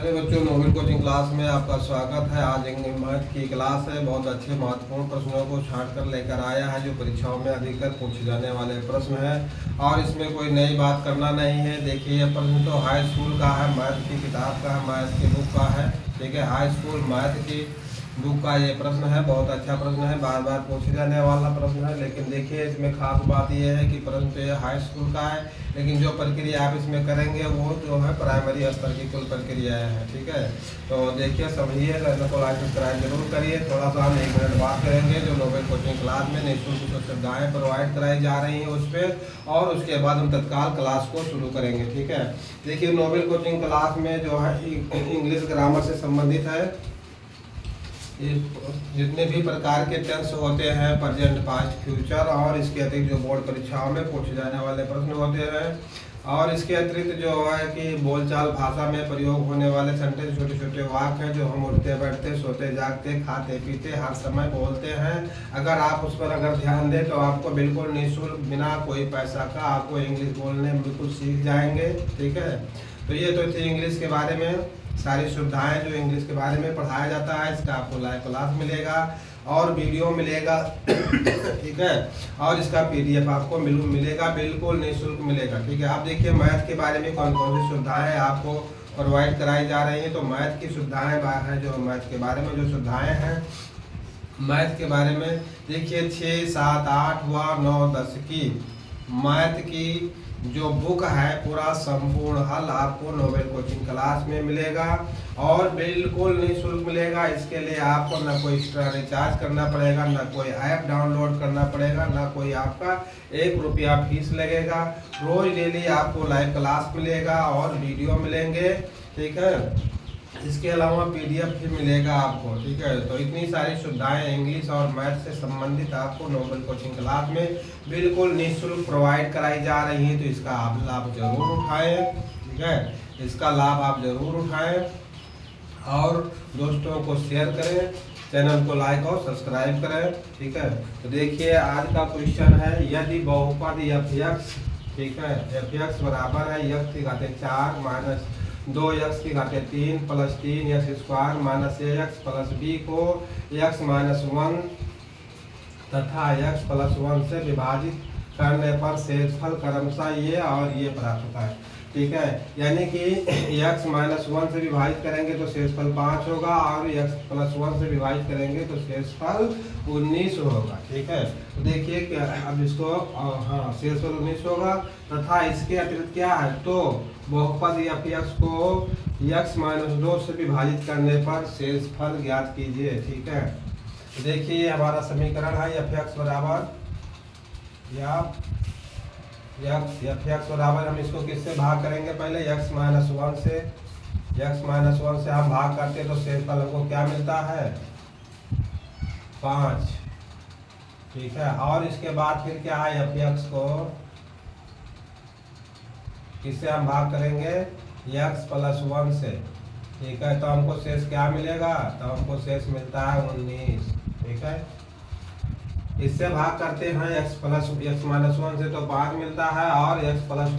प्यारे बच्चों, Nobel coaching class में आपका स्वागत है। आज एक मैथ की क्लास है। बहुत अच्छे महत्वपूर्ण प्रश्नों को छांट कर लेकर आया है, जो परीक्षाओं में अधिकतर पूछे जाने वाले प्रश्न हैं और इसमें कोई नई बात करना नहीं है। देखिए, यह प्रश्न तो हाई स्कूल का है, मैथ की किताब का है, मैथ की बुक का है। ठीक है, हाई स्कूल मैथ की बुक का ये प्रश्न है। बहुत अच्छा प्रश्न है, बार बार पूछे जाने वाला प्रश्न है। लेकिन देखिए, इसमें खास बात यह है कि प्रश्न तो ये हाई स्कूल का है, लेकिन जो प्रक्रिया आप इसमें करेंगे वो जो है प्राइमरी स्तर की कुल प्रक्रियाएं हैं। ठीक है, तो देखिए, समझिए, चैनल को लाइक सब्सक्राइब जरूर करिए। थोड़ा सा हम 1 मिनट बात करेंगे जो नोबेल कोचिंग क्लास में निःशुल्क कुछ सुविधाएँ प्रोवाइड कराई जा रही हैं उस पर, और उसके बाद हम तत्काल क्लास को शुरू करेंगे। ठीक है, देखिए, नोबेल कोचिंग क्लास में जो है इंग्लिश ग्रामर से संबंधित है। ये जितने भी प्रकार के टेंस होते हैं, प्रेजेंट, पास्ट, फ्यूचर, और इसके अतिरिक्त जो बोर्ड परीक्षाओं में पूछे जाने वाले प्रश्न होते हैं, और इसके अतिरिक्त जो है कि बोलचाल भाषा में प्रयोग होने वाले सेंटेंस, छोटे छोटे वाक्य हैं जो हम उठते बैठते, सोते जागते, खाते पीते हर समय बोलते हैं। अगर आप उस पर ध्यान दें तो आपको बिल्कुल निःशुल्क, बिना कोई पैसा का, आपको इंग्लिश बोलने में बिल्कुल सीख जाएंगे। ठीक है, तो ये तो थी इंग्लिश के बारे में सारी सुविधाएं जो इंग्लिश के बारे में पढ़ाया जाता है। इसका आपको लाइव क्लास मिलेगा और वीडियो मिलेगा। ठीक है, और इसका पीडीएफ आपको मिलेगा, बिल्कुल निःशुल्क मिलेगा। ठीक है, आप देखिए, मैथ के बारे में कौन कौन सी सुविधाएं आपको प्रोवाइड कराई जा रही हैं। तो मैथ की सुविधाएं हैं, जो मैथ के बारे में जो सुविधाएं हैं मैथ के बारे में, देखिए, 6, 7, 8 व 9, 10 की मैथ की जो बुक है, पूरा संपूर्ण हल आपको नोबेल कोचिंग क्लास में मिलेगा और बिल्कुल निःशुल्क मिलेगा। इसके लिए आपको ना कोई एक्स्ट्रा रिचार्ज करना पड़ेगा, ना कोई ऐप डाउनलोड करना पड़ेगा, ना कोई आपका 1 रुपया फीस लगेगा। रोज डेली आपको लाइव क्लास मिलेगा और वीडियो मिलेंगे। ठीक है, इसके अलावा पीडीएफ भी मिलेगा आपको। ठीक है, तो इतनी सारी सुविधाएं इंग्लिश और मैथ से संबंधित आपको नोबेल कोचिंग क्लास में बिल्कुल निःशुल्क प्रोवाइड कराई जा रही है। तो इसका आप लाभ जरूर उठाएं। ठीक है, इसका लाभ आप जरूर उठाएं और दोस्तों को शेयर करें, चैनल को लाइक और सब्सक्राइब करें। ठीक है, तो देखिए, आज का क्वेश्चन है, यदि बहुपद f(x), ठीक है, f(x) बराबर है x की घात 4 माइनस 2x की घात 3 plus 3x² minus ax plus b को x माइनस 1 तथा x प्लस 1 से विभाजित करने पर शेषफल क्रमशः ये और ये प्राप्त होता है। ठीक है, यानी कि x माइनस 1 से विभाजित करेंगे तो शेषफल 5 होगा और x प्लस 1 से विभाजित करेंगे तो शेषफल 19 होगा। ठीक है, तो देखिए कि अब इसको शेषफल 19 होगा तथा इसके अतिरिक्त क्या है, तो बहुपद f(x) को x माइनस 2 से विभाजित करने पर शेषफल ज्ञात कीजिए। ठीक है, तो देखिए, हमारा समीकरण है f(x) बराबर f(x) बराबर, हम इसको किससे भाग करेंगे, पहले x माइनस 1 से। x माइनस 1 से हम भाग करते हैं तो शेषफल हमको क्या मिलता है, 5। ठीक है, और इसके बाद फिर क्या है, f(x) को किससे हम भाग करेंगे, x प्लस 1 से। ठीक है, तो हमको शेष क्या मिलेगा, तो हमको शेष मिलता है 19। ठीक है, इससे भाग करते हैं x माइनस 1 से तो 5 मिलता है, और x प्लस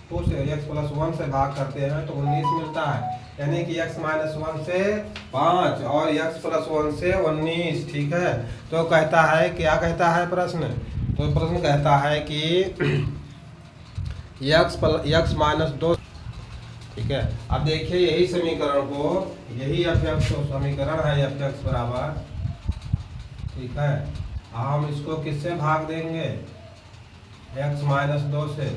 2 से, x प्लस 1 से भाग करते हैं तो 19 मिलता है। यानी कि x माइनस 1 से 5 और x प्लस 1 से 19। ठीक है, तो कहता है, क्या कहता है प्रश्न, तो प्रश्न कहता है कि x माइनस 2। ठीक है, अब देखिए, यही समीकरण को, यही f(x) समीकरण है, f(x) बराबर, ठीक है, हम इसको किससे भाग देंगे, x माइनस 2 से।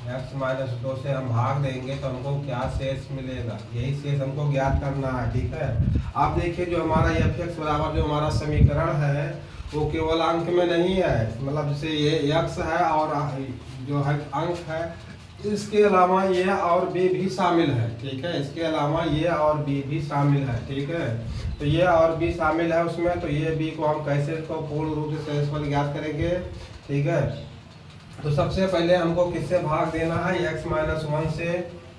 x माइनस 2 से हम भाग देंगे तो हमको क्या शेष मिलेगा, यही शेष हमको ज्ञात करना है। ठीक है, आप देखिए, जो हमारा f(x) बराबर जो हमारा समीकरण है वो केवल अंक में नहीं है, मतलब जैसे ये x है और जो है अंक है, इसके अलावा ये और b भी शामिल है। ठीक है, इसके अलावा ये और b भी शामिल है। ठीक है, तो ये और b शामिल है उसमें, तो ये b को हम कैसे इसको पूर्ण रूप से शेषफल ज्ञात करेंगे। ठीक है, तो सबसे पहले हमको किससे भाग देना है, x माइनस 1 से।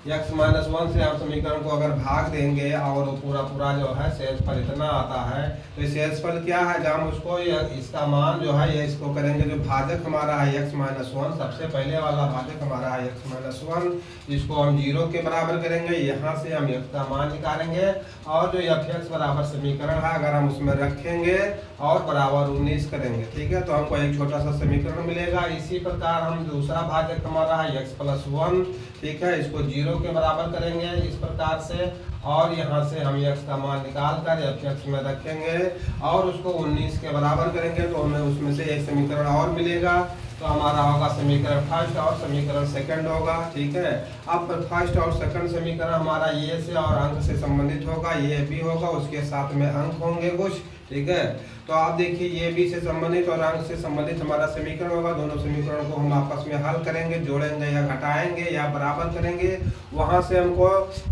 x-1 से हम समीकरण को अगर भाग देंगे और वो पूरा जो है शेषफल इतना आता है, तो शेषफल क्या है, जब हम उसको इसका मान जो है ये इसको करेंगे, जो भाजक हमारा है x-1, सबसे पहले वाला भाजक हमारा है x-1, इसको हम 0 के बराबर करेंगे। यहाँ से हम x का मान निकालेंगे और जो f(x) बराबर समीकरण है अगर हम उसमें रखेंगे और बराबर 19 करेंगे, ठीक है, तो हमको एक छोटा सा समीकरण मिलेगा। इसी प्रकार हम दूसरा भाजक हमारा है x+1, ठीक है, इसको 0 के बराबर करेंगे इस प्रकार से, और यहाँ से हम x का मान निकाल कर f(x) में रखेंगे और उसको 19 के बराबर करेंगे, तो हमें उसमें से एक समीकरण और मिलेगा। तो हमारा होगा समीकरण फर्स्ट और समीकरण सेकंड होगा, ठीक है। अब फर्स्ट और सेकंड समीकरण हमारा ये से और अंक से संबंधित होगा, ये भी होगा, उसके साथ में अंक होंगे कुछ, ठीक है। तो आप देखिए ये भी से संबंधित और अंक से संबंधित हमारा समीकरण होगा। दोनों समीकरणों को हम आपस में हल करेंगे, जोड़ेंगे या घटाएंगे या बराबर करेंगे, वहां से हमको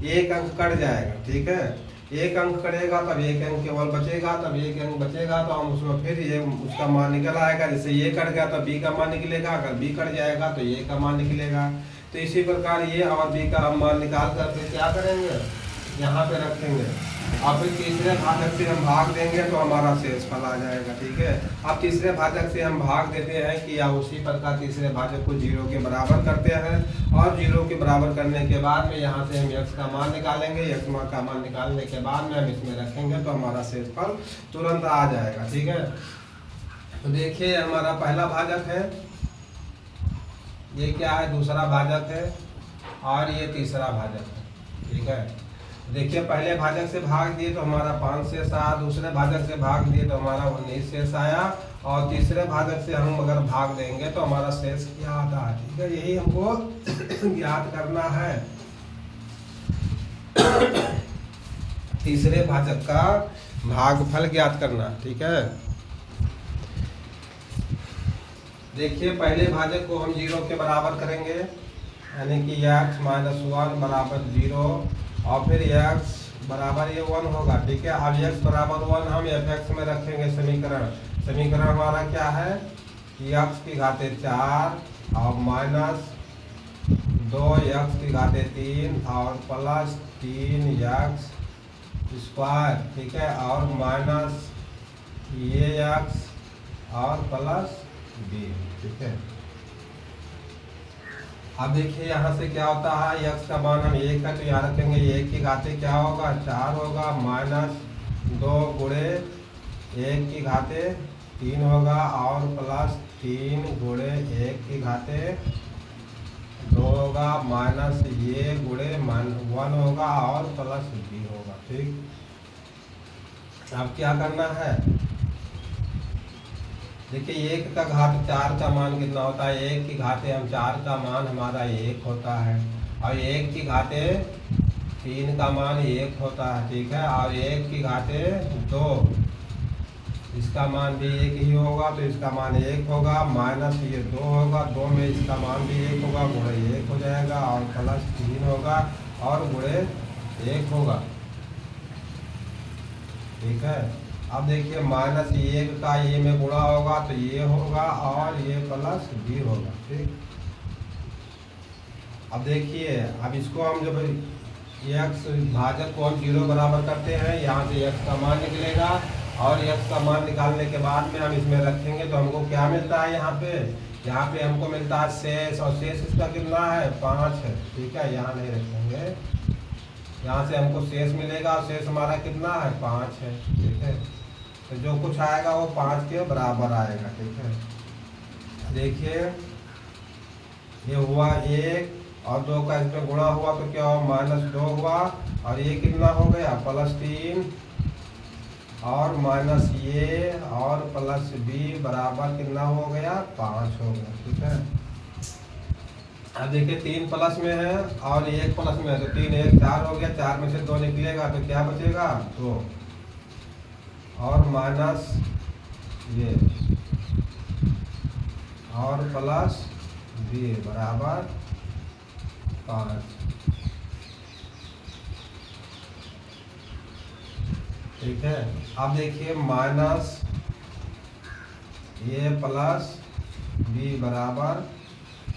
एक अंक कट जाएगा, ठीक है। एक अंक कटेगा तब एक अंक केवल बचेगा, तब एक अंक बचेगा तो हम उसमें फिर ये उसका मान निकल आएगा। जैसे ये कट गया तो बी का मान निकलेगा, अगर बी कट जाएगा तो ए का मान निकलेगा। तो इसी प्रकार ये और बी का हम मान निकाल करके क्या करेंगे, यहाँ पे रखेंगे और फिर तीसरे भाजक से हम भाग देंगे तो हमारा शेषफल आ जाएगा, ठीक है। अब तीसरे भाजक से हम भाग देते हैं कि या उसी प्रकार तीसरे भाजक को 0 के बराबर करते हैं और 0 के बराबर करने के बाद में यहाँ से हम x का मान निकालेंगे। x का मान निकालने के बाद में हम इसमें रखेंगे तो हमारा शेषफल तुरंत आ जाएगा, ठीक है। तो देखिए हमारा पहला भाजक है, ये क्या है, दूसरा भाजक है और ये तीसरा भाजक है, ठीक है। देखिए पहले भाजक से भाग दिए तो हमारा 5 शेष आया, दूसरे भाजक से भाग दिए तो हमारा 19 शेष आया, और तीसरे भाजक से हम अगर भाग देंगे तो हमारा शेष क्या आता है, ठीक है। यही हमको ज्ञात करना है, तीसरे भाजक का भागफल ज्ञात करना, ठीक है। देखिए पहले भाजक को हम 0 के बराबर करेंगे, यानी कि x-1 बराबर 0 और फिर x बराबर ये 1 होगा, ठीक है। अब x बराबर 1 हम f(x) में रखेंगे समीकरण हमारा क्या है कि x की घाते 4 और माइनस 2x की घाते 3 और प्लस 3x स्क्वायर, ठीक है, और माइनस ये x और प्लस b, ठीक है। अब देखिए यहाँ से क्या होता है, x का मान हम 1 का तो यहाँ रखेंगे, 1 की घाते क्या होगा 4 होगा, माइनस 2 गुणे 1 की घाते 3 होगा और प्लस 3 गुणे 1 की घाते 2 होगा, माइनस ये गुणे 1 होगा और प्लस b होगा, ठीक। अब क्या करना है, देखिए 1 का घात 4 का मान कितना होता है, 1 की घाते हम 4 का मान हमारा 1 होता है और 1 की घाते 3 का मान 1 होता है, ठीक है, और 1 की घाते 2 इसका मान भी 1 ही होगा, तो इसका मान 1 होगा, माइनस ये 2 होगा, 2 में इसका मान भी 1 होगा, गुणे 1 हो जाएगा और प्लस 3 होगा और गुणे 1 होगा, ठीक है। अब देखिए माइनस 1 का ये में गुणा होगा तो ये होगा और ये प्लस b होगा, ठीक। अब देखिए अब इसको हम जब x भाजक को हम 0 बराबर करते हैं, यहाँ से x का मान निकलेगा और x का मान निकालने के बाद में हम इसमें रखेंगे तो हमको क्या मिलता है, यहाँ पे हमको मिलता है शेष, और शेष इसका कितना है 5 है, ठीक है। यहाँ नहीं रखेंगे, यहाँ से हमको शेष मिलेगा और शेष हमारा कितना है 5 है, ठीक है। तो जो कुछ आएगा वो 5 के बराबर आएगा, ठीक है। देखिए ये हुआ 1 और 2 का इसमें गुणा हुआ तो क्या हुआ -2 हुआ, और ये कितना हो गया +3 और माइनस ये और प्लस b बराबर कितना हो गया 5 हो गया, ठीक है। अब देखिए 3 प्लस में है और 1 प्लस में है, तो 3 1 4 हो गया, 4 में से 2 निकलेगा तो क्या बचेगा 2 और माइनस ये और प्लस b बराबर 5, ठीक है। अब देखिए माइनस ये प्लस b बराबर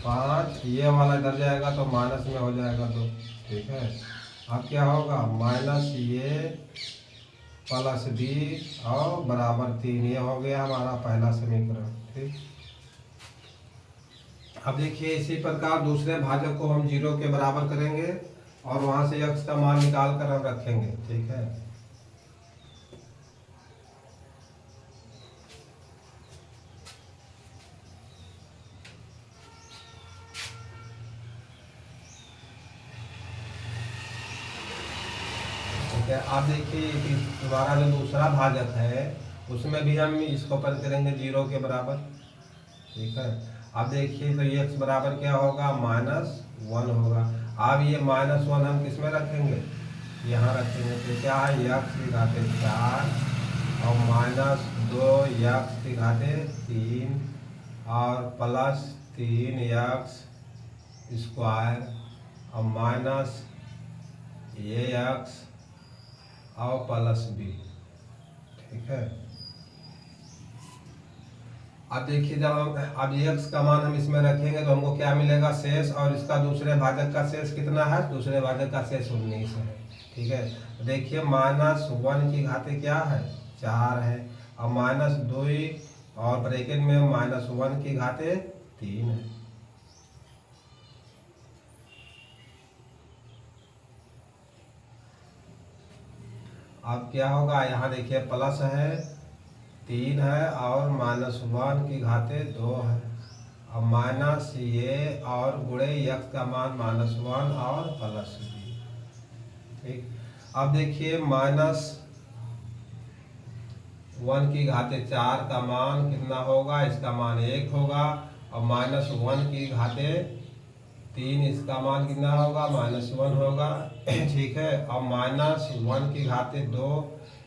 5, ये वाला इधर जाएगा तो माइनस में हो जाएगा 2, ठीक है। अब क्या होगा, माइनस ये प्लस बी और बराबर 3, ये हो गया हमारा पहला समीकरण। ठीक, अब देखिए इसी प्रकार दूसरे भाजक को हम 0 के बराबर करेंगे और वहां से x का मान निकाल कर हम रखेंगे। ठीक है, आप देखिए हमारा जो दूसरा भाजक है उसमें भी हम इसको पर करेंगे 0 के बराबर। ठीक है, अब देखिए तो ये x बराबर क्या होगा, -1 होगा। अब ये -1 हम किस में रखेंगे, यहाँ रखेंगे। तो क्या है, x की घाते 4 और -2 x की घाते 3 और प्लस 3x स्क्वायर और माइनस ये x और प्लस b। ठीक है, अब देखिए जब हम अब x का मान हम इसमें रखेंगे तो हमको क्या मिलेगा, शेष। और इसका दूसरे भाजक का शेष कितना है, दूसरे भाजक का शेष 19 है। ठीक है, तो देखिए -1 की घाते क्या है, 4 है और -2 और ब्रैकेट में -1 की घाते 3 है। अब क्या होगा, यहाँ देखिए प्लस है 3 है और -1 की घाते 2 है और माइनस ये और गुणे x का मान -1 और प्लस b। ठीक, अब देखिए -1 की घाते 4 का मान कितना होगा, इसका मान 1 होगा और -1 की घाते 3 इसका मान कितना होगा, -1 होगा। ठीक है, और -1 की घाते 2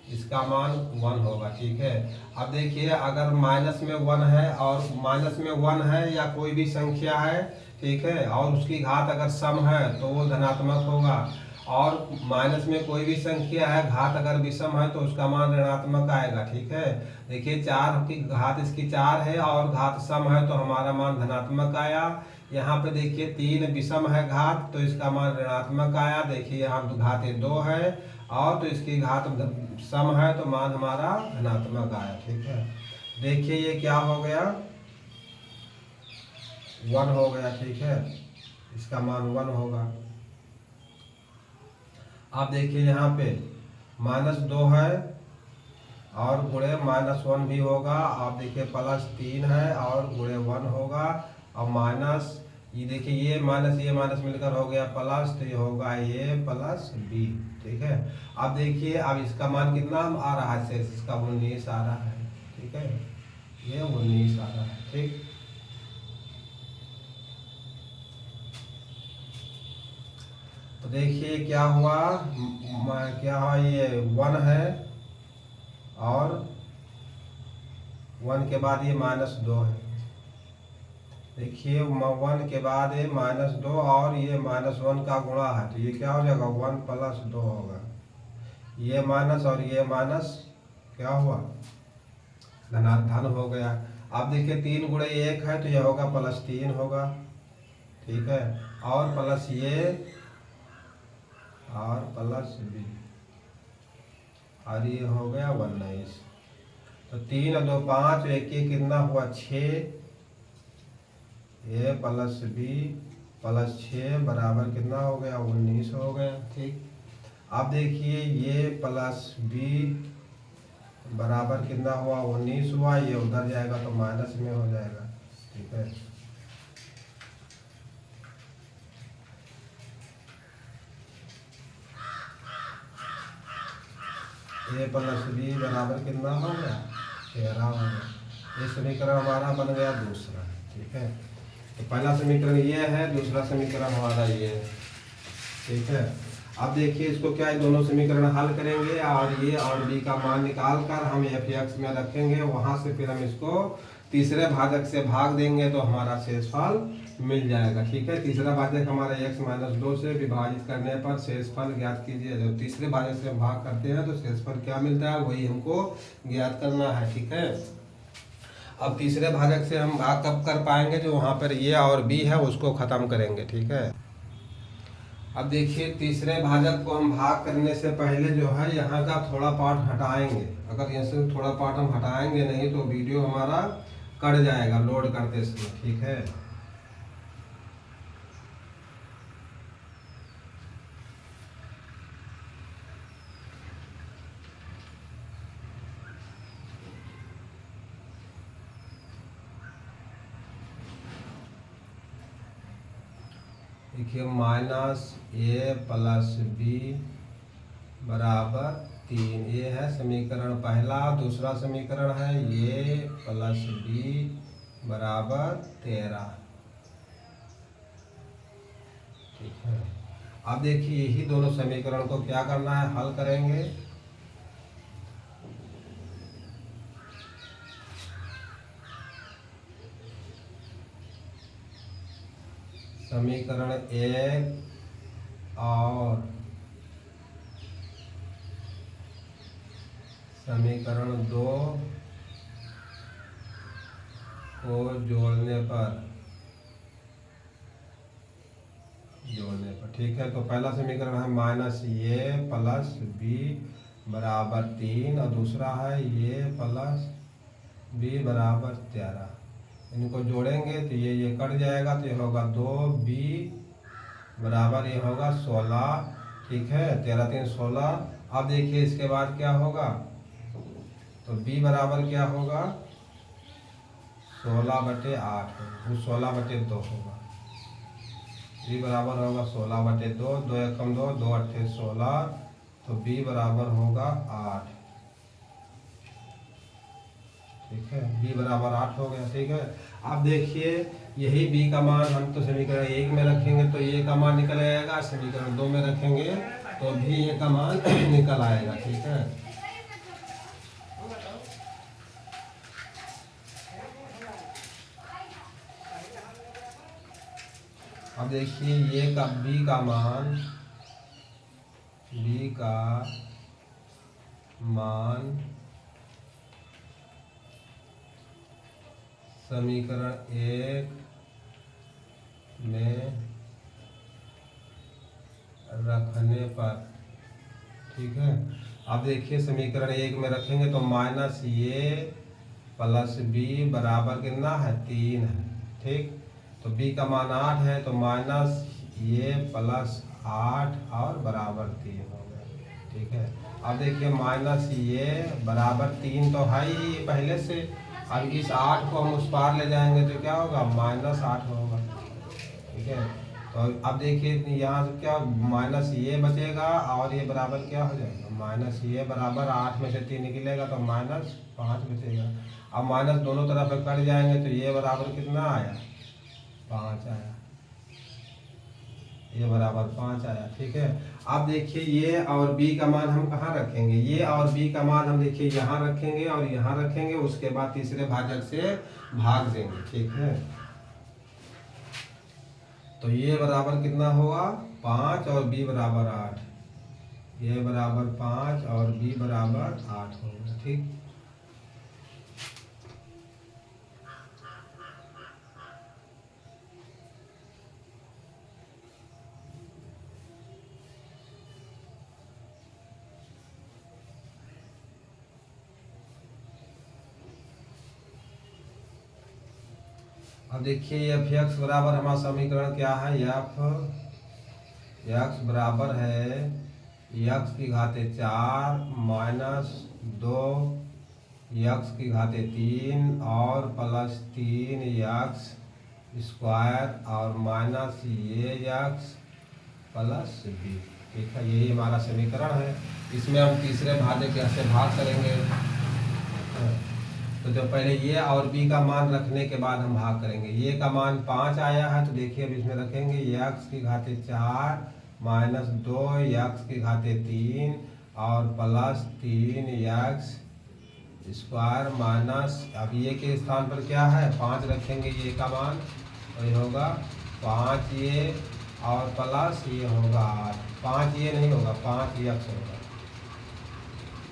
इसका मान 1 होगा। ठीक है, अब देखिए अगर माइनस में 1 है और माइनस में 1 है या कोई भी संख्या है, ठीक है, और उसकी घात अगर सम है तो वो धनात्मक होगा। और माइनस में कोई भी संख्या है, घात अगर विषम है तो उसका मान ऋणात्मक आएगा। ठीक है, देखिए 4 की घात इसकी 4 है और घात सम है तो हमारा मान धनात्मक आया। यहाँ पे देखिए 3 विषम है घात तो इसका मान ऋणात्मक आया। देखिए यहाँ घाते 2 है और तो इसकी घात सम है तो मान हमारा धनात्मक आया। ठीक है, देखिए ये क्या हो गया, 1 हो गया। ठीक है, इसका मान 1 होगा। आप देखिए यहाँ पे -2 है और गुणे -1 भी होगा। आप देखिए +3 है और गुणे 1 होगा और माइनस ये देखिए ये माइनस मिलकर हो गया प्लस, तो ये होगा ये प्लस b। ठीक है, अब देखिए अब इसका मान कितना आ रहा है, शेष इसका 19 आ रहा है। ठीक है, ये 19 आ रहा है। ठीक, तो देखिए क्या हुआ, ये 1 है और 1 के बाद ये -2 है। देखिए 1 के बाद ये -2 और ये -1 का गुणा है तो ये क्या हो जाएगा, 1 + 2 होगा। ये माइनस और ये माइनस क्या हुआ, धनाधन हो गया। अब देखिए 3 गुणे 1 है तो ये होगा +3 होगा। ठीक है, और प्लस ये और प्लस b और ये हो गया 19। तो 3 और 2 5, 1 कितना हुआ 6, ये प्लस b प्लस 6 बराबर कितना हो गया, 19 हो गया। ठीक, अब देखिए ये प्लस b बराबर कितना हुआ, 19 हुआ। ये उधर जाएगा तो माइनस में हो जाएगा। ठीक है, a + b बराबर कितना हो गया, 13 हो गया। ये समीकरण हमारा बन गया दूसरा। ठीक है, तो पहला समीकरण ये है, दूसरा समीकरण हमारा ये है। ठीक है, अब देखिए इसको क्या है, दोनों समीकरण हल करेंगे और ये और b का मान निकाल कर हम f(x) में रखेंगे। वहां से फिर हम इसको तीसरे भाजक से भाग देंगे तो हमारा शेषफल मिल जाएगा। ठीक है, तीसरा भाजक हमारा x - 2 से विभाजित करने पर शेषफल ज्ञात कीजिए। जब तीसरे भाजक से भाग करते हैं तो शेषफल क्या मिलता है, वही हमको ज्ञात करना है। ठीक है, अब तीसरे भाजक से हम भाग कब कर पाएंगे, जो वहाँ पर ये और b है उसको ख़त्म करेंगे। ठीक है, अब देखिए तीसरे भाजक को हम भाग करने से पहले जो है यहाँ का थोड़ा पार्ट हटाएंगे। अगर यहाँ से थोड़ा पार्ट हम हटाएंगे नहीं तो वीडियो हमारा कट जाएगा लोड करते समय, ठीक है। देखिए माइनस ए प्लस बी बराबर 3, ये है समीकरण पहला। दूसरा समीकरण है ए प्लस बी बराबर 13, ठीक है। अब देखिए यही दोनों समीकरण को क्या करना है, हल करेंगे। समीकरण 1 और समीकरण 2 को जोड़ने पर, ठीक है। तो पहला समीकरण है माइनस ए प्लस बी बराबर 3 और दूसरा है ए प्लस बी बराबर 13। इनको जोड़ेंगे तो ये कट जाएगा, तो ये होगा 2b बराबर ये होगा 16, ठीक है। 13 3 16। अब देखिए इसके बाद क्या होगा, तो b बराबर क्या होगा 16/8, 16/2 होगा। b बराबर होगा 16/2, 2 एकम 2, 2 अट्ठे 16, तो b बराबर होगा 8, ठीक है। b बराबर 8 हो गया, ठीक है। अब देखिए यही b का मान हम तो समीकरण 1 में रखेंगे तो a का मान निकल आएगा, समीकरण 2 में रखेंगे तो भी a का मान निकल आएगा, ठीक है। अब देखिए ये का b का मान समीकरण 1 में रखने पर, ठीक है। अब देखिए समीकरण 1 में रखेंगे तो माइनस ए प्लस बी बराबर कितना है 3 है, ठीक। तो b का मान 8 है तो माइनस ए प्लस 8 और बराबर 3 हो गया, ठीक है। अब देखिए माइनस ए बराबर 3 तो है ही पहले से। अब इस 8 को हम उस पार ले जाएंगे तो क्या होगा माइनस 8 होगा, ठीक है। तो अब देखिए यहाँ से क्या माइनस ये बचेगा और ये बराबर क्या हो जाएगा, माइनस ये बराबर 8 में से 3 निकलेगा तो -5 बचेगा। अब माइनस दोनों तरफ कट जाएंगे तो ये बराबर कितना आया 5 आया, ये बराबर 5 आया, ठीक है। अब देखिए ये और b का मान हम कहाँ रखेंगे, ये और b का मान हम देखिए यहाँ रखेंगे और यहाँ रखेंगे, उसके बाद तीसरे भाजक से भाग देंगे, ठीक है। तो ये बराबर कितना होगा 5 और b बराबर 8, ये बराबर 5 और b बराबर 8 होगा, ठीक। अब देखिए एफ एक्स बराबर हमारा समीकरण क्या है, एफ एक्स बराबर है एक्स की घाते 4 माइनस 2 एक्स की घाते 3 और प्लस 3 एक्स स्क्वायर और माइनस ये एक्स प्लस बी, ठीक है। यही हमारा समीकरण है। इसमें हम तीसरे भाजक कैसे भाग करेंगे, तो जो पहले ये और b का मान रखने के बाद हम भाग करेंगे। ये का मान 5 आया है तो देखिए अब इसमें रखेंगे x की घाते 4 माइनस 2 x की घाते 3 और प्लस 3 x स्क्वायर माइनस, अब ये के स्थान पर क्या है 5 रखेंगे, ये का मान तो ये होगा 5 ये और प्लस ये होगा 8, 5 ये नहीं होगा 5 x होगा,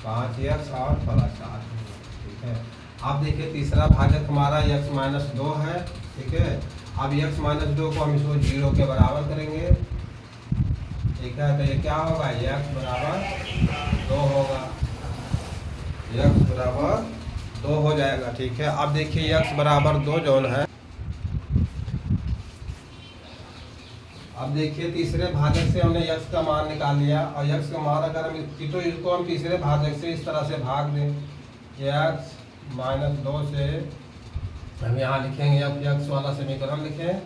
5 x और प्लस 8 होगा, ठीक है। अब देखिए तीसरा भाजक हमारा x माइनस 2 है, ठीक है। अब x माइनस 2 को हम इसको 0 के बराबर करेंगे, ठीक है। तो ये क्या होगा, x बराबर 2 होगा, x बराबर 2 हो जाएगा। ठीक है। अब देखिए x बराबर 2 जोन है। अब देखिए तीसरे भाजक से हमने x का मान निकाल लिया, और x का मान अगर हम तो इसको हम तीसरे भाजक से इस तरह से भाग दें, x माइनस 2 से हम यहाँ लिखेंगे अब x वाला समीकरण लिखें।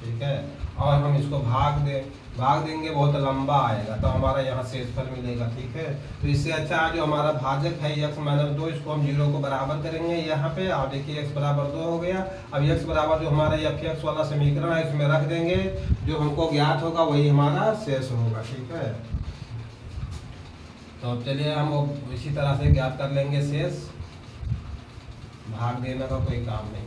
ठीक है। और हम इसको भाग देंगे, बहुत लंबा आएगा, तो हमारा यहाँ शेषफल मिलेगा। ठीक है। तो इससे अच्छा जो हमारा भाजक है x माइनस 2, इसको हम 0 को बराबर करेंगे यहाँ पे। और देखिए x बराबर 2 हो गया। अब x बराबर जो हमारा fx वाला समीकरण है इसमें रख देंगे, जो हमको ज्ञात होगा वही हमारा शेष होगा। ठीक है। तो अब चलिए हम इसी तरह से ज्ञात कर लेंगे शेष, भाग देने का कोई काम नहीं।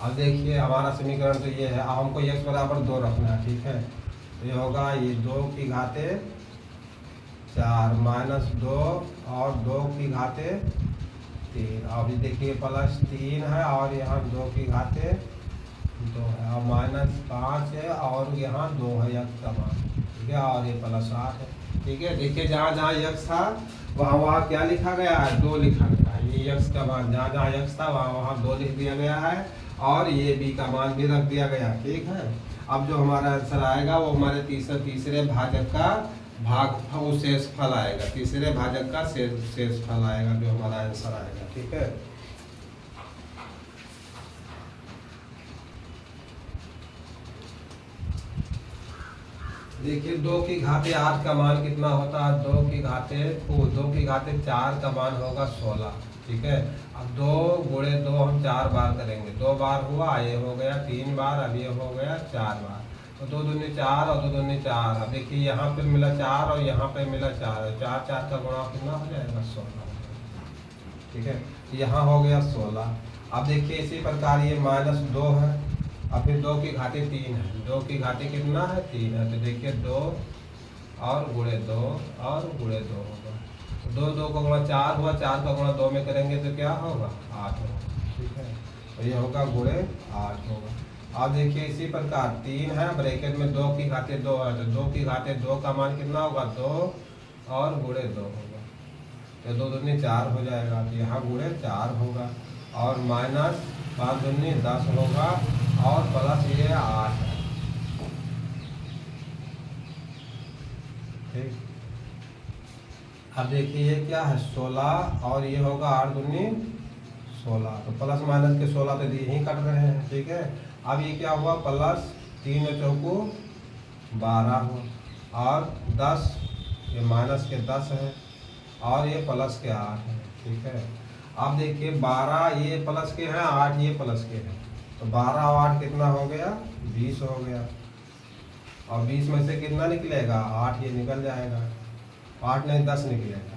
अब देखिए हमारा समीकरण तो ये है। अब हमको x बराबर 2 रखना है। ठीक है। तो ये होगा ये 2 की घाते 4 माइनस 2 और 2 की घाते 3। अब ये देखिए प्लस 3 है और यहाँ 2 की घाते 2 है, और माइनस 5 है और यहाँ 2 है x का मान। ठीक है। और ये प्लस 8 है। ठीक है। देखिए जहाँ जहाँ x था वहाँ क्या लिखा गया है, 2 लिखा गया है। ये x का मान जहाँ जहाँ x था वहाँ 2 लिख दिया गया है, और ये b का मान भी रख दिया गया। ठीक है। अब जो हमारा आंसर आएगा वो हमारे तीसरे भाजक का वो शेषफल आएगा, तीसरे भाजक का शेषफल आएगा, जो हमारा आंसर आएगा। ठीक है। देखिए 2 की घाते 8 का मान कितना होता है, 2 की घाते 4 का मान होगा 16। ठीक है। अब 2 गुणे 2 हम 4 बार करेंगे, 2 बार हुआ, ये हो गया 3 बार, अब ये हो गया 4 बार। तो 2 दूनी 4 और 2 दूनी 4। अब देखिए यहाँ पे मिला 4 और यहाँ पे मिला 4, 4 4 का गुणा कितना हो जाएगा, 16। ठीक है। यहाँ हो गया 16। अब देखिए इसी प्रकार ये माइनस 2 है, और फिर 2 की घाते 3 है, 2 की घाते कितना है, 3 है। तो देखिए 2 और गुणे 2 और गुणे 2 होगा, 2 का गुणा 4 हुआ, 4 का गुणा 2 में करेंगे तो क्या होगा, 8 होगा। ठीक है। तो ये होगा गुणे 8 होगा। अब देखिए इसी प्रकार 3 है, ब्रैकेट में 2 की घाते 2 है, तो 2 की घाते 2 का मान कितना होगा, 2 और गुणे 2 होगा, तो 2 दूनी 4 हो जाएगा। तो यहाँ गुणे 4 होगा, और माइनस 5 दूनी 10 होगा, और प्लस ये 8 है। ठीक। अब देखिए ये क्या है, 16, और ये होगा 8 दूनी 16, तो प्लस माइनस के 16 तो यहीं कट रहे हैं। ठीक है। अब ये क्या हुआ, प्लस 3 चौको 12 हुआ, और 10 ये माइनस के 10 है, और ये प्लस के 8 है। ठीक है। अब देखिए 12 ये प्लस के हैं, 8 ये प्लस के हैं, तो 12 और 8 कितना हो गया, 20 हो गया। और 20 में से कितना निकलेगा, 8 ये निकल जाएगा, 8 नहीं 10 निकलेगा।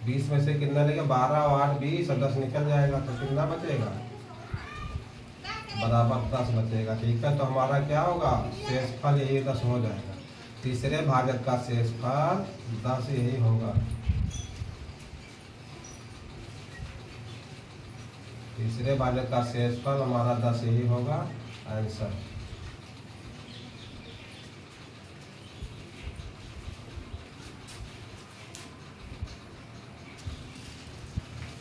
20 में से कितना निकलेगा, 12 और 8 20, और 10 निकल जाएगा, तो कितना बचेगा, बराबर 10 बचेगा। ठीक है। तो हमारा क्या होगा, शेषफल यही 10 हो जाएगा, तीसरे भाजक का शेषफल 10 यही होगा, तीसरे भाजक का शेषफल हमारा 10 यही होगा आंसर।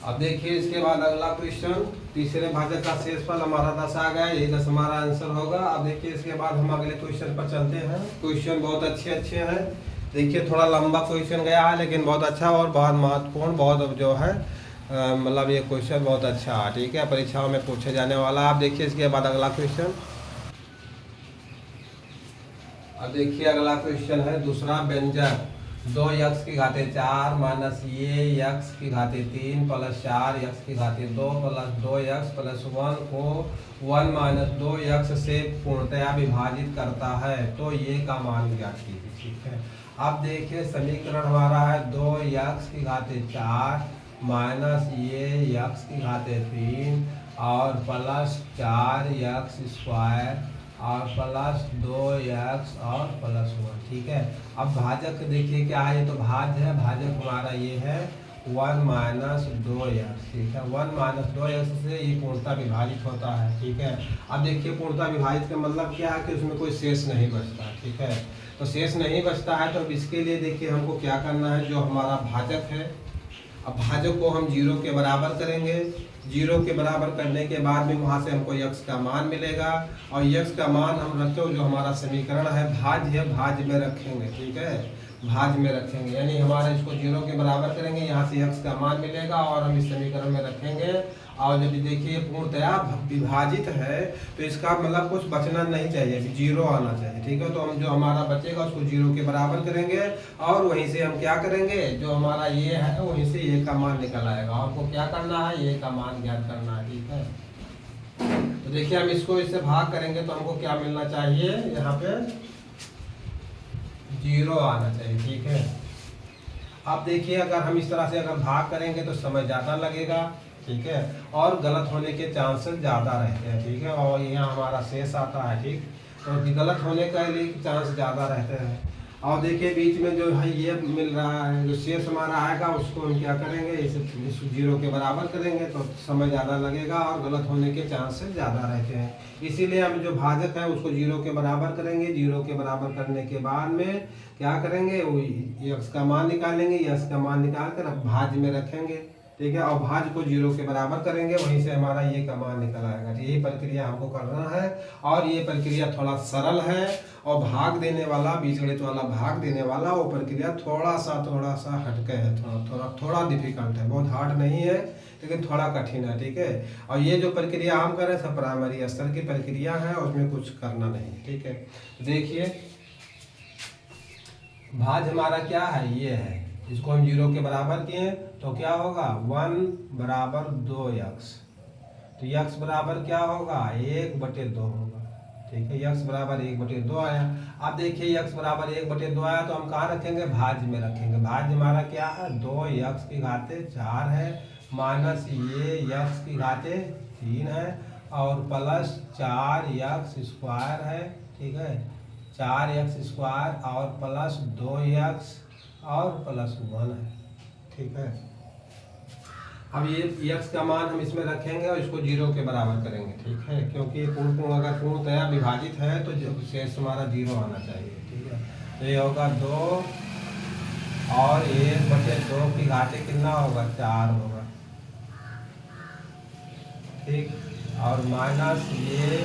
अब देखिए इसके बाद अगला क्वेश्चन, तीसरे भाजक का शेषफल हमारा 10 आ गया, यही 10 हमारा आंसर होगा। अब देखिए इसके बाद हम अगले क्वेश्चन पर चलते हैं। क्वेश्चन बहुत अच्छे हैं। देखिए थोड़ा लंबा क्वेश्चन गया है, लेकिन बहुत अच्छा और बहुत महत्वपूर्ण, बहुत जो है मतलब ये क्वेश्चन बहुत अच्छा है। ठीक है। परीक्षाओं में पूछे जाने वाला। आप देखिए इसके बाद अगला क्वेश्चन। अब देखिए अगला क्वेश्चन है, दूसरा व्यंजक 2x की घाते 4 माइनस ये x की घाते 3 प्लस 4x की घाते 2 प्लस 2x प्लस 1 को 1 माइनस 2x से पूर्णतया विभाजित करता है, तो ये का मान ज्ञात कीजिए। ठीक है। अब देखिए समीकरण हमारा है 2x की घाते 4 माइनस ये x की घाते 3 और प्लस 4x स्क्वायर और प्लस 2x और प्लस 1। ठीक है। अब भाजक देखिए क्या है, ये तो भाज्य है, भाजक हमारा ये है 1 माइनस 2x, ठीक है। 1 माइनस 2x से ये पूर्णतः विभाजित होता है, ठीक है। अब देखिए पूर्णतः विभाजित का मतलब क्या है कि उसमें कोई शेष नहीं बचता, ठीक है। तो शेष नहीं बचता है तो अब इसके लिए देखिए हमको क्या करना है, जो हमारा भाजक है, अब भाजक को हम 0 के बराबर करेंगे। 0 के बराबर करने के बाद में वहाँ से हमको x का मान मिलेगा, और x का मान हम रखते जो हमारा समीकरण है भाज्य है, भाज्य में रखेंगे, ठीक है, भाज्य में रखेंगे। यानी हमारा इसको 0 के बराबर करेंगे, यहाँ से x का मान मिलेगा और हम इस समीकरण में रखेंगे। और जब देखिए पूर्णतया विभाजित है तो इसका मतलब कुछ बचना नहीं चाहिए, 0 आना चाहिए, ठीक है। तो हम जो हमारा बचेगा उसको 0 के बराबर करेंगे, और वहीं से हम क्या करेंगे, जो हमारा ये है वहीं से ये का मान निकल आएगा। हमको क्या करना है, ये का मान ज्ञात करना है, ठीक है। तो देखिए हम इसको इससे भाग करेंगे तो हमको क्या मिलना चाहिए, यहाँ पे 0 आना चाहिए, ठीक है। अब देखिए अगर हम इस तरह से अगर भाग करेंगे तो समय ज़्यादा लगेगा, ठीक है, और गलत होने के चांसेस ज़्यादा रहते हैं, ठीक है। और यहाँ हमारा शेष आता है, ठीक, तो गलत होने का लिए चांस ज़्यादा रहते हैं। और देखिए बीच में जो है ये मिल रहा है, जो शेष हमारा आएगा उसको हम क्या करेंगे, इसे 0 के बराबर करेंगे तो समय ज़्यादा लगेगा और गलत होने के चांसेस ज़्यादा रहते हैं। इसीलिए हम जो भाजक है उसको 0 के बराबर करेंगे। 0 के बराबर करने के बाद में क्या करेंगे, वो x का मान निकालेंगे, x का मान निकाल कर भाज्य में रखेंगे, ठीक है, और भाज्य को 0 के बराबर करेंगे, वहीं से हमारा ये का मान निकल आएगा। यही प्रक्रिया हमको करना है, और ये प्रक्रिया थोड़ा सरल है, और भाग देने वाला, बीजगणित वाला भाग देने वाला वो प्रक्रिया थोड़ा सा हटके है, थोड़ा डिफिकल्ट है, बहुत हार्ड नहीं है लेकिन थोड़ा कठिन है, ठीक है। और ये जो प्रक्रिया हम कर रहे हैं सब प्राइमरी स्तर की प्रक्रिया है, उसमें कुछ करना नहीं, ठीक है। देखिए भाज्य हमारा क्या है, ये है, इसको हम 0 के बराबर किए तो क्या होगा, 1 बराबर 2x, तो x बराबर क्या होगा, 1/2 होगा, ठीक है। x बराबर 1/2 आया। अब देखिए x बराबर 1/2 आया तो हम कहाँ रखेंगे, भाज्य में रखेंगे। भाज्य हमारा क्या है, 2x की घाते 4 है, माइनस ये x की घाते 3 है, और प्लस 4x² है, ठीक है, 4x² और प्लस 2x और प्लस 1 है, ठीक है। अब ये x का मान हम इसमें रखेंगे और इसको 0 के बराबर करेंगे, ठीक है, क्योंकि अगर पूर्णतया विभाजित है तो शेष हमारा 0 आना चाहिए, ठीक है। तो ये होगा 2 और 1/2 की घाते कितना होगा, 4 होगा, ठीक, और माइनस ये,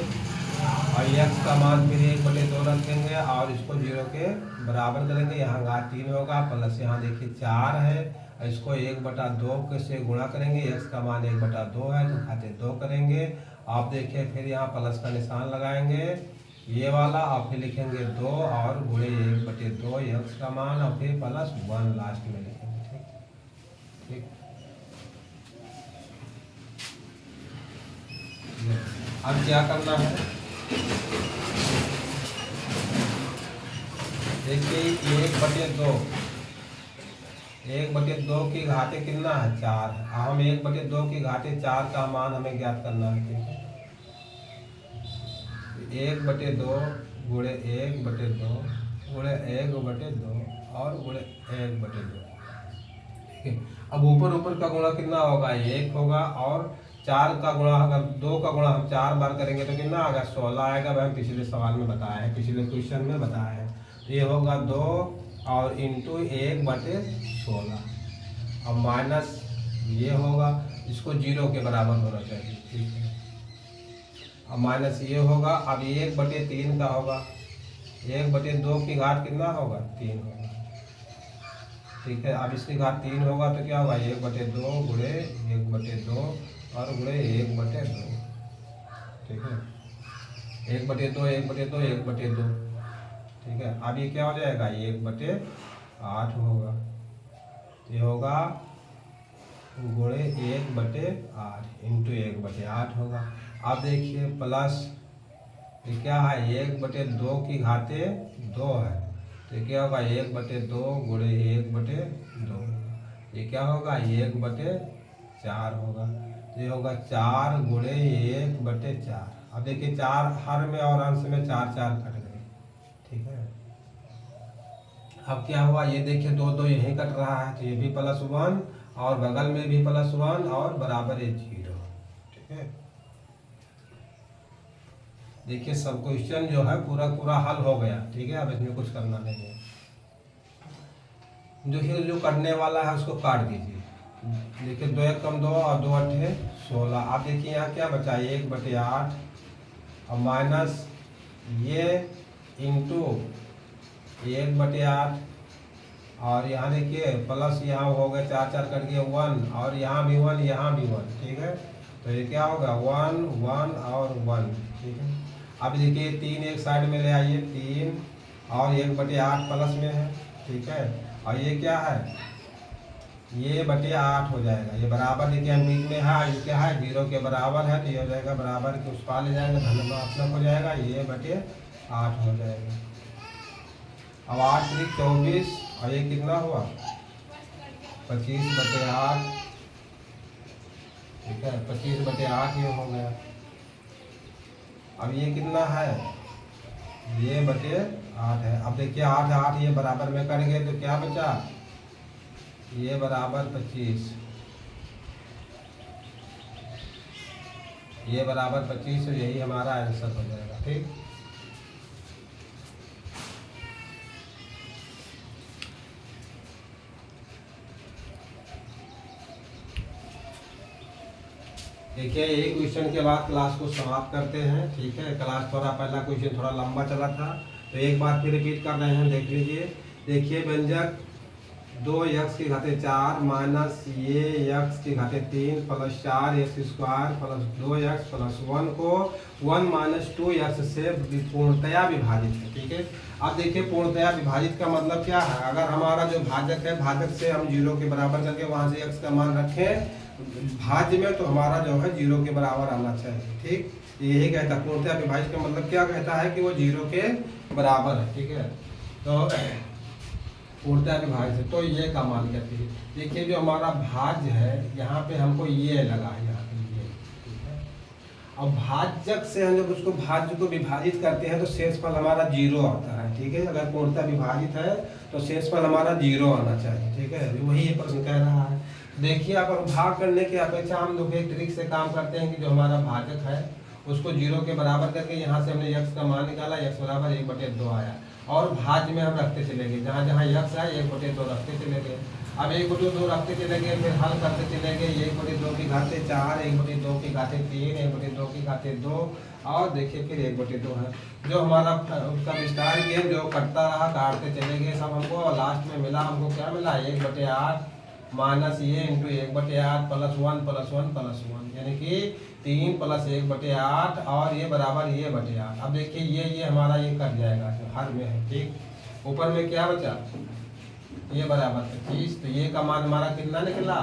और x का मान फिर 1/2 रखेंगे और इसको 0 के बराबर करेंगे, यहाँ घात 3 होगा, प्लस यहाँ देखिए 4 है, इसको 1/2 से गुणा करेंगे, x का मान 1/2 है तो घाते 2 करेंगे। आप देखिए फिर यहाँ प्लस का निशान लगाएंगे ये वाला, और फिर लिखेंगे 2 और गुणे 1/2 x का मान, और फिर प्लस 1 लास्ट में लिखेंगे, ठीक। अब क्या करना है, देखिए 1/2 की घाते कितना है, 4 है। हम 1/2 की घाते 4 का मान हमें ज्ञात करना है, ठीक है। 1/2 गुणे 1/2 गुणे 1/2 और गुणे 1/2, ठीक है। अब ऊपर का गुणा कितना होगा, 1 होगा, और 4 का गुणा, अगर 2 का गुणा हम 4 बार करेंगे तो कितना आएगा, 16 आएगा। वह पिछले सवाल में बताया है, पिछले क्वेश्चन में बताया है। तो ये होगा 2 और इंटू 1/16, और माइनस ये होगा, इसको 0 के बराबर होना चाहिए, ठीक है। अब माइनस ये होगा, अब 1/3 का होगा, 1/2 की घात कितना होगा, 3 होगा, ठीक है। अब इसकी घात 3 होगा तो क्या होगा, 1/2 गुणे 1/2 और गुणे 1/2, ठीक है, 1/2 1/2 1/2, ठीक है। अब ये क्या हो जाएगा, 1/8 होगा, ये होगा गुणे 1/8 इंटू 1/8 होगा। अब देखिए प्लस ये क्या है, 1/2 की घाते 2 है, तो क्या होगा, 1/2 गुणे 1/2, ये क्या होगा, 1/4 होगा, तो ये होगा 4 गुणे 1/4। अब देखिए 4 हर में और अंश में 4 कट गए, ठीक है। अब क्या हुआ, ये देखिए 2 2 यहीं कट रहा है, तो ये भी +1 और बगल में भी +1 और बराबर है 0। ठीक है, देखिए सब क्वेश्चन जो है पूरा पूरा हल हो गया। ठीक है, अब इसमें कुछ करना नहीं है। जो करने वाला है उसको काट दीजिए। देखिए 2 1 कम 2 और 2 8 16। आप देखिए यहाँ क्या बचा, 1/8 और माइनस ये इंटू 1/8 और यहाँ देखिए प्लस यहाँ हो गया 4 4 कट गया 1 और यहाँ भी 1 यहाँ भी 1। ठीक है, तो ये क्या होगा 1 1 और 1। ठीक है, अब देखिए 3 एक साइड में ले आइए, 3 और 1/8 प्लस में है। ठीक है, और ये क्या है, ये बटे 8 हो जाएगा। ये बराबर देखिए हम बीच में है, ये क्या है 0 के बराबर है, तो ये हो जाएगा बराबर के उस पार ले जाएगा, धनात्मक हो जाएगा, ये बटे 8 हो जाएगा। अब 8 × 24 और ये कितना हुआ 25/8। ठीक है, 25/8 ये हो गया। अब ये कितना है, ये बटे 8 है। अब देखिए 8 8 ये बराबर में कट गए तो क्या बचा, ये बराबर 25, ये बराबर 25, तो यही हमारा आंसर हो जाएगा। ठीक, देखिए यही क्वेश्चन के बाद क्लास को समाप्त करते हैं। ठीक है, क्लास थोड़ा पहला क्वेश्चन थोड़ा लंबा चला था, तो एक बार फिर रिपीट कर रहे हैं, देख लीजिए। देखिए व्यंजक 2x⁴ माइनस ये x⁴ plus 4x² plus 2x plus 1 को 1 - 2x से पूर्णतया विभाजित है। ठीक है, अब देखिए पूर्णतया विभाजित का मतलब क्या है, अगर हमारा जो भाजक है, भाजक से हम 0 के बराबर करके वहाँ से x का मान रखें भाज्य में, तो हमारा जो है 0 के बराबर आना चाहिए। ठीक, यही कहता है पूर्णतया विभाजित का मतलब क्या कहता है कि वो 0 के बराबर है। ठीक है, तो पूर्णतया विभाजित है, तो ये का मान कहती है। देखिए जो हमारा भाज्य है यहाँ पे हमको ये लगा है, यहाँ पे ये। ठीक है, अब भाजक से हम जब उसको भाज्य को विभाजित करते हैं तो शेषफल हमारा 0 आता है। ठीक है, अगर पूर्णतया विभाजित है तो शेषफल हमारा 0 आना चाहिए। ठीक है, वही ये प्रश्न कह रहा है। देखिए अब भाग करने की अपेक्षा हम लोग एक ट्रिक से काम करते हैं कि जो हमारा भाजक है उसको 0 के बराबर करके यहाँ से हमने x का मान निकाला, x बराबर 1/2 आया, और भाज्य में हम रखते चले गए, जहाँ जहाँ x है 1/2 रखते चले गए। अब 1/2 रखते चले गए, फिर हल करते चले गए, 1/2 की घाते 4, 1/2 की घाते 3, 1/2 की घाते 2, और देखिए फिर 1/2 है। जो हमारा उसका विस्तार गेम जो कटता रहा, काटते चले गए सब हमको, और लास्ट में मिला हमको क्या मिला 1/8 माइनस ये इंटू 1/8 प्लस 1 प्लस 1 प्लस 1, यानी कि 3 + 1/8 और ये बराबर ये 8। अब देखिए ये हमारा ये कट जाएगा जो हर में है। ठीक, ऊपर में क्या बचा, ये बराबर 25, तो ये का मान हमारा कितना निकला,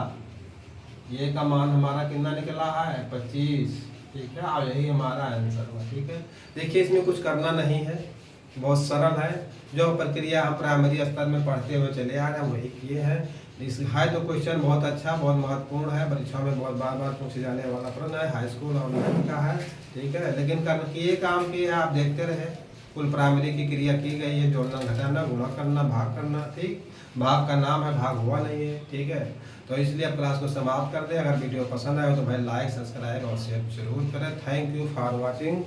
ये का मान हमारा कितना निकला है 25। ठीक है, और यही हमारा आंसर हुआ। ठीक है, देखिए इसमें कुछ करना नहीं है, बहुत सरल है। जो प्रक्रिया हम प्राइमरी स्तर में पढ़ते हुए चले आ रहे हैं वही किए हैं। इस है तो क्वेश्चन बहुत अच्छा, बहुत महत्वपूर्ण है, परीक्षा में बहुत बार बार पूछे जाने वाला प्रश्न है, हाई स्कूल और 9वीं का है। ठीक है, लेकिन किए काम किए हैं, आप देखते रहे। कुल प्राइमरी की क्रिया की गई है, जोड़ना घटाना गुणा करना भाग करना। ठीक, भाग का नाम है, भाग हुआ नहीं है। ठीक है, तो इसलिए अब क्लास को समाप्त कर दें। अगर वीडियो पसंद आए तो भाई लाइक सब्सक्राइब और शेयर जरूर करें। Thank you for watching.